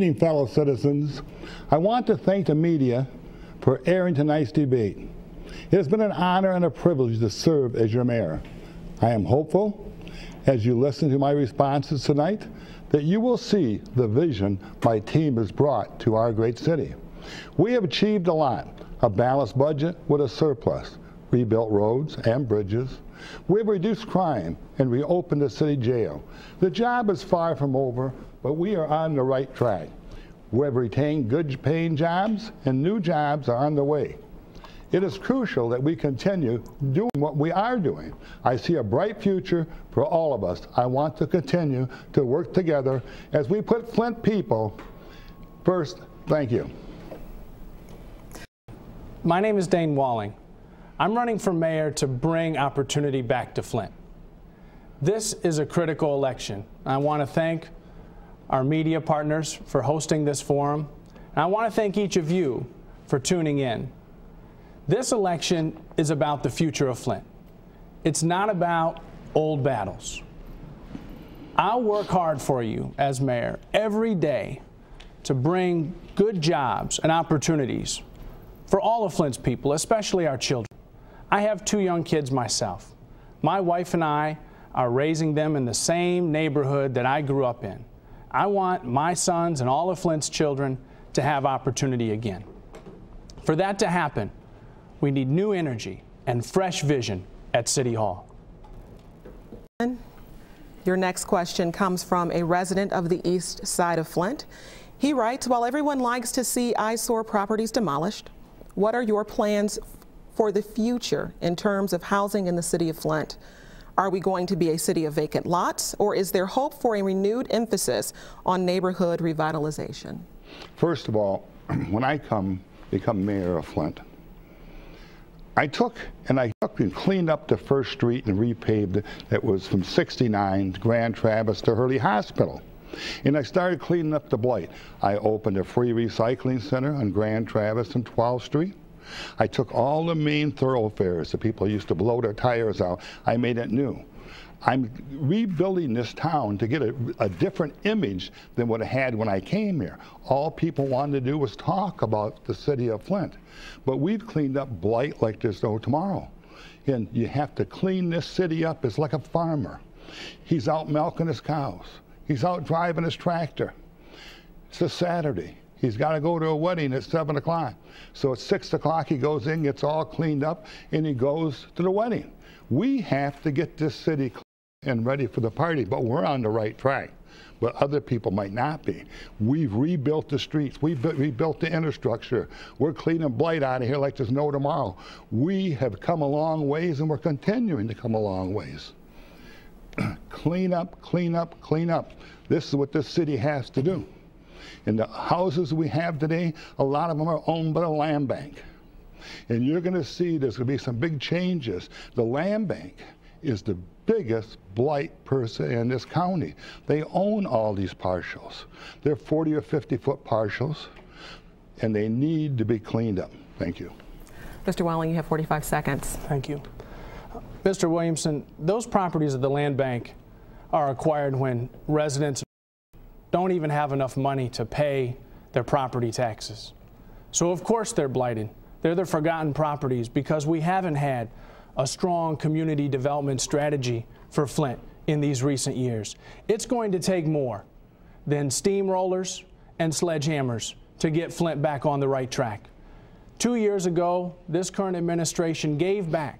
evening, fellow citizens. I want to thank the media for airing tonight's debate. It has been an honor and a privilege to serve as your mayor. I am hopeful, as you listen to my responses tonight, that you will see the vision my team has brought to our great city. We have achieved a lot: a balanced budget with a surplus, rebuilt roads and bridges. We've reduced crime and reopened the city jail. The job is far from over, but we are on the right track. We have retained good paying jobs, and new jobs are on the way. It is crucial that we continue doing what we are doing. I see a bright future for all of us. I want to continue to work together as we put Flint people first. Thank you. My name is Dane Walling. I'm running for mayor to bring opportunity back to Flint. This is a critical election. I want to thank our media partners for hosting this forum, and I want to thank each of you for tuning in. This election is about the future of Flint. It's not about old battles. I'll work hard for you as mayor every day to bring good jobs and opportunities for all of Flint's people, especially our children. I have 2 young kids myself. My wife and I are raising them in the same neighborhood that I grew up in. I want my sons and all of Flint's children to have opportunity again. For that to happen, we need new energy and fresh vision at City Hall. Your next question comes from a resident of the east side of Flint. He writes, while everyone likes to see eyesore properties demolished, what are your plans for the future in terms of housing in the city of Flint? Are we going to be a city of vacant lots, or is there hope for a renewed emphasis on neighborhood revitalization? First of all, when I become mayor of Flint, I took and cleaned up the first street and repaved it. That was from 69 to Grand Traverse to Hurley Hospital. And I started cleaning up the blight. I opened a free recycling center on Grand Traverse and 12th Street. I took all the main thoroughfares that people used to blow their tires out. I made it new. I'm rebuilding this town to get a different image than what it had when I came here. All people wanted to do was talk about the city of Flint. But we've cleaned up blight like there's no tomorrow. And you have to clean this city up. It's like a farmer. He's out milking his cows. He's out driving his tractor. It's a Saturday. He's got to go to a wedding at 7 o'clock. So at 6 o'clock he goes in, gets all cleaned up, and he goes to the wedding. We have to get this city clean and ready for the party, but we're on the right track. But other people might not be. We've rebuilt the streets. We've rebuilt the infrastructure. We're cleaning blight out of here like there's no tomorrow. We have come a long ways, and we're continuing to come a long ways. Clean up, clean up, clean up. This is what this city has to do. And the houses we have today, a lot of them are owned by the land bank. And you're going to see there's going to be some big changes. The land bank is the biggest blight person in this county. They own all these parcels. They're 40 or 50-foot parcels, and they need to be cleaned up. Thank you. Mr. Walling, you have 45 seconds. Thank you. Mr. Williamson, those properties of the land bank are acquired when residents don't even have enough money to pay their property taxes. So of course they're blighted. They're the forgotten properties because we haven't had a strong community development strategy for Flint in these recent years. It's going to take more than steamrollers and sledgehammers to get Flint back on the right track. 2 years ago, this current administration gave back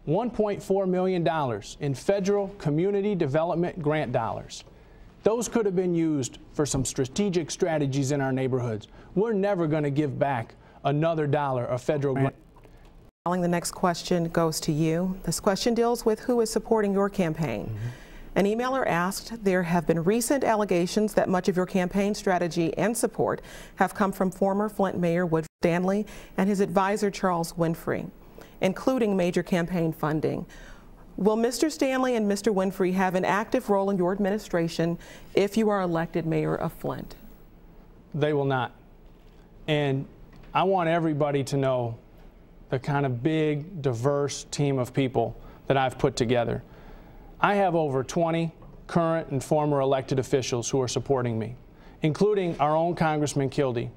$1.4 million in federal community development grant dollars. Those could have been used for some strategic strategies in our neighborhoods. We're never going to give back another dollar of federal grant. The next question goes to you. This question deals with who is supporting your campaign. An emailer asked, there have been recent allegations that much of your campaign strategy and support have come from former Flint Mayor Woodrow Stanley and his advisor Charles Winfrey, including major campaign funding. Will Mr. Stanley and Mr. Winfrey have an active role in your administration if you are elected mayor of Flint? They will not. And I want everybody to know the kind of big, diverse team of people that I've put together. I have over 20 current and former elected officials who are supporting me. including our own Congressman Kildee.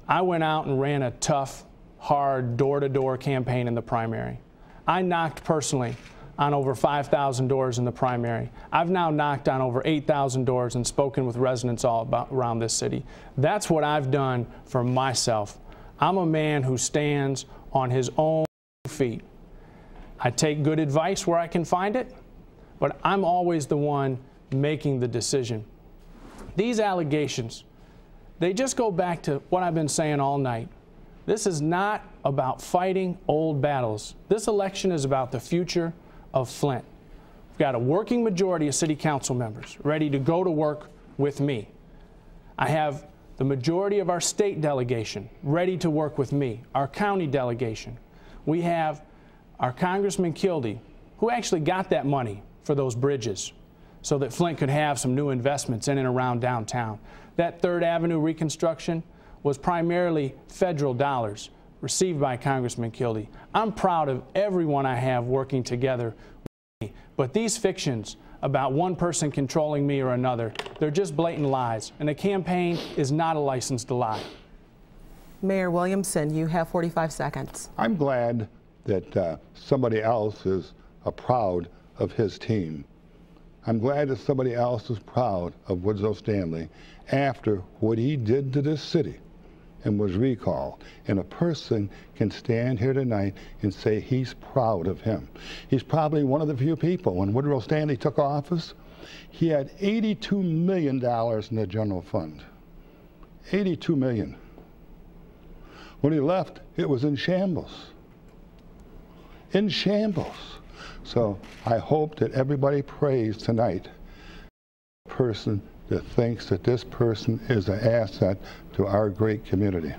I went out and ran a tough, hard, door-to-door campaign in the primary. I knocked personally on over 5,000 doors in the primary. I've now knocked on over 8,000 doors and spoken with residents around this city. That's what I've done for myself. I'm a man who stands on his own feet. I take good advice where I can find it, but I'm always the one making the decision. These allegations, they just go back to what I've been saying all night. This is not about fighting old battles. This election is about the future of Flint. We've got a working majority of city council members ready to go to work with me. I have the majority of our state delegation ready to work with me, our county delegation. We have our Congressman Kildee, who actually got that money for those bridges so that Flint could have some new investments in and around downtown. That 3rd Avenue reconstruction was primarily federal dollars received by Congressman Kildee. I'm proud of everyone I have working together with me, but these fictions about one person controlling me or another, they're just blatant lies, and a campaign is not a license to lie. Mayor Williamson, you have 45 seconds. I'm glad that somebody else is proud of his team. I'm glad that somebody else is proud of Woodrow Stanley after what he did to this city and was recalled. And a person can stand here tonight and say he's proud of him. He's probably one of the few people. When Woodrow Stanley took office, he had $82 million in the general fund. $82 million. When he left, it was in shambles. In shambles. So I hope that everybody prays tonight the person that thinks that this person is an asset to our great community.